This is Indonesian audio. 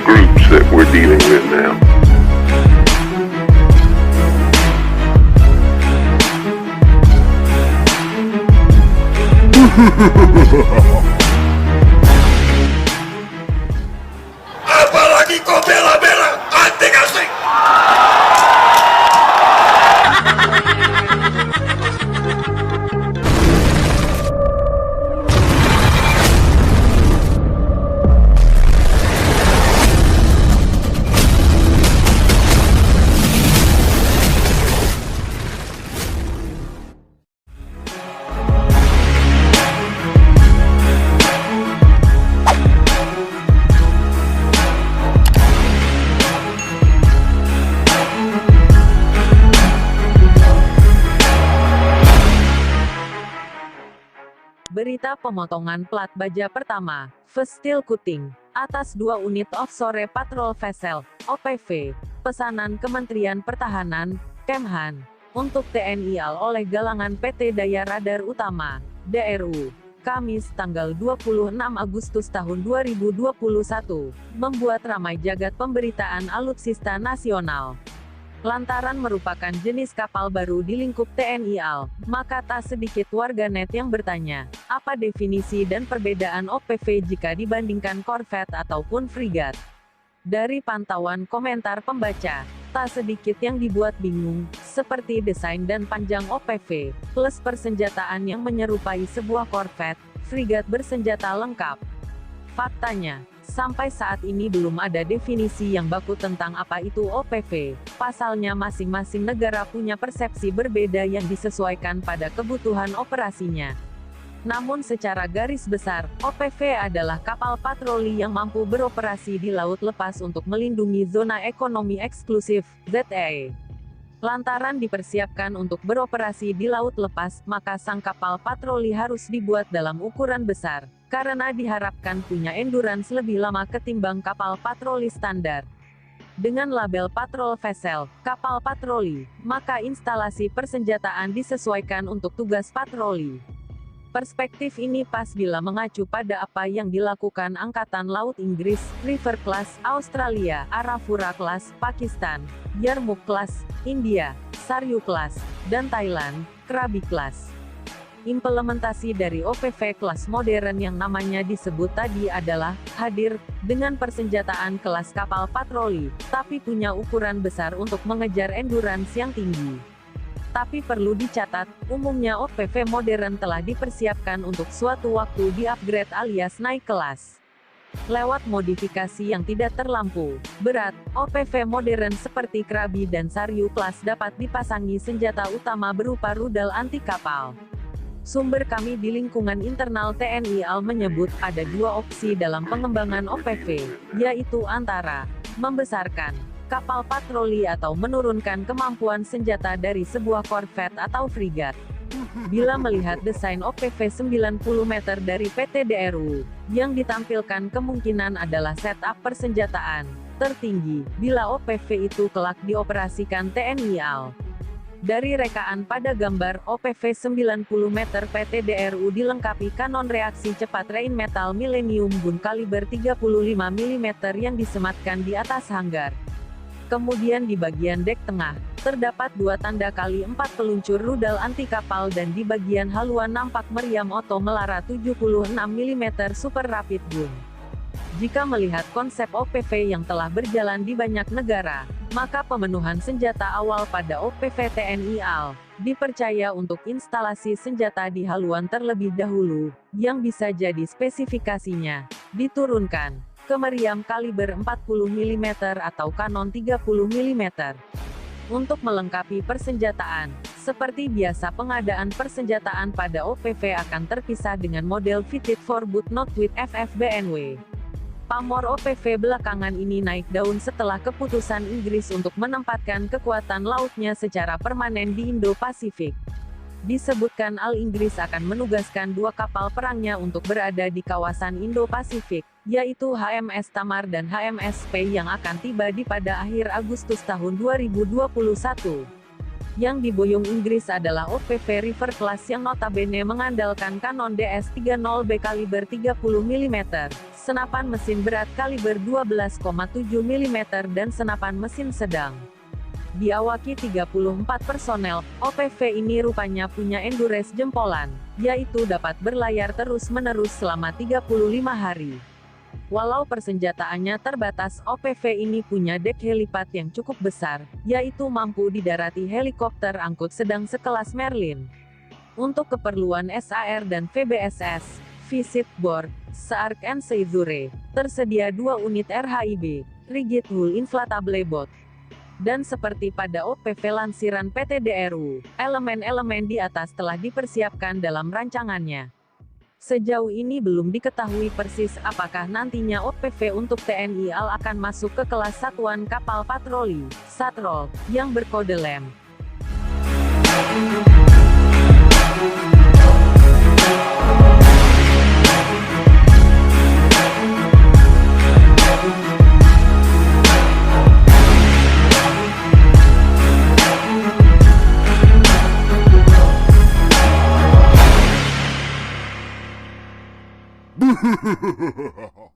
groups that we're dealing with now. Apalagi kau bela-bela anting asing. Berita pemotongan plat baja pertama, First Steel Cutting, atas 2 unit offshore patrol vessel, OPV, pesanan Kementerian Pertahanan, Kemhan, untuk TNI AL oleh galangan PT Daya Radar Utama, DRU, Kamis tanggal 26 Agustus tahun 2021, membuat ramai jagat pemberitaan alutsista nasional. Lantaran merupakan jenis kapal baru di lingkup TNI AL, maka tak sedikit warganet yang bertanya, apa definisi dan perbedaan OPV jika dibandingkan korvet ataupun frigat. Dari pantauan komentar pembaca, tak sedikit yang dibuat bingung, seperti desain dan panjang OPV, plus persenjataan yang menyerupai sebuah korvet, frigat bersenjata lengkap. Faktanya, sampai saat ini belum ada definisi yang baku tentang apa itu OPV. Pasalnya masing-masing negara punya persepsi berbeda yang disesuaikan pada kebutuhan operasinya. Namun secara garis besar, OPV adalah kapal patroli yang mampu beroperasi di laut lepas untuk melindungi zona ekonomi eksklusif, ZEE. Lantaran dipersiapkan untuk beroperasi di laut lepas, maka sang kapal patroli harus dibuat dalam ukuran besar, karena diharapkan punya endurance lebih lama ketimbang kapal patroli standar. Dengan label patrol vessel, kapal patroli, maka instalasi persenjataan disesuaikan untuk tugas patroli. Perspektif ini pas bila mengacu pada apa yang dilakukan Angkatan Laut Inggris, River Class, Australia, Arafura Class, Pakistan, Yarmouk Class, India, Saryu Class, dan Thailand, Krabi Class. Implementasi dari OPV kelas modern yang namanya disebut tadi adalah hadir dengan persenjataan kelas kapal patroli, tapi punya ukuran besar untuk mengejar endurance yang tinggi. Tapi perlu dicatat, umumnya OPV modern telah dipersiapkan untuk suatu waktu di-upgrade alias naik kelas. Lewat modifikasi yang tidak terlampau berat, OPV modern seperti Krabi dan Saryu Class dapat dipasangi senjata utama berupa rudal anti kapal. Sumber kami di lingkungan internal TNI AL menyebut ada 2 opsi dalam pengembangan OPV, yaitu antara membesarkan kapal patroli atau menurunkan kemampuan senjata dari sebuah korvet atau frigat. Bila melihat desain OPV 90 meter dari PT DRU, yang ditampilkan kemungkinan adalah setup persenjataan tertinggi, bila OPV itu kelak dioperasikan TNI AL. Dari rekaan pada gambar, OPV 90 meter PT DRU dilengkapi kanon reaksi cepat Rheinmetall Millennium Gun kaliber 35 mm yang disematkan di atas hanggar. Kemudian di bagian dek tengah, terdapat 2 tanda kali 4 peluncur rudal anti kapal dan di bagian haluan nampak meriam oto Melara 76 mm Super Rapid Gun. Jika melihat konsep OPV yang telah berjalan di banyak negara, maka pemenuhan senjata awal pada OPV TNI AL dipercaya untuk instalasi senjata di haluan terlebih dahulu, yang bisa jadi spesifikasinya diturunkan ke meriam kaliber 40 mm atau kanon 30 mm. Untuk melengkapi persenjataan, seperti biasa pengadaan persenjataan pada OPV akan terpisah dengan model fitted for boot not with FFBNW. Pamor OPV belakangan ini naik daun setelah keputusan Inggris untuk menempatkan kekuatan lautnya secara permanen di Indo-Pasifik. Disebutkan AL Inggris akan menugaskan 2 kapal perangnya untuk berada di kawasan Indo-Pasifik, yaitu HMS Tamar dan HMS Spey yang akan tiba di pada akhir Agustus tahun 2021. Yang diboyong Inggris adalah OPV River Class yang notabene mengandalkan kanon DS-30B kaliber 30 mm, senapan mesin berat kaliber 12,7 mm dan senapan mesin sedang. Diawaki 34 personel, OPV ini rupanya punya endurance jempolan, yaitu dapat berlayar terus-menerus selama 35 hari. Walau persenjataannya terbatas, OPV ini punya dek helipad yang cukup besar, yaitu mampu didarati helikopter angkut sedang sekelas Merlin. Untuk keperluan SAR dan VBSS, Visit Board, Shark and Seizure, tersedia 2 unit RHIB, Rigid Hull Inflatable Boat. Dan seperti pada OPV lansiran PT DRU, elemen-elemen di atas telah dipersiapkan dalam rancangannya. Sejauh ini belum diketahui persis apakah nantinya OPV untuk TNI AL akan masuk ke kelas satuan kapal patroli, SATROL, yang berkode LEM. Ha ha ha ha ha!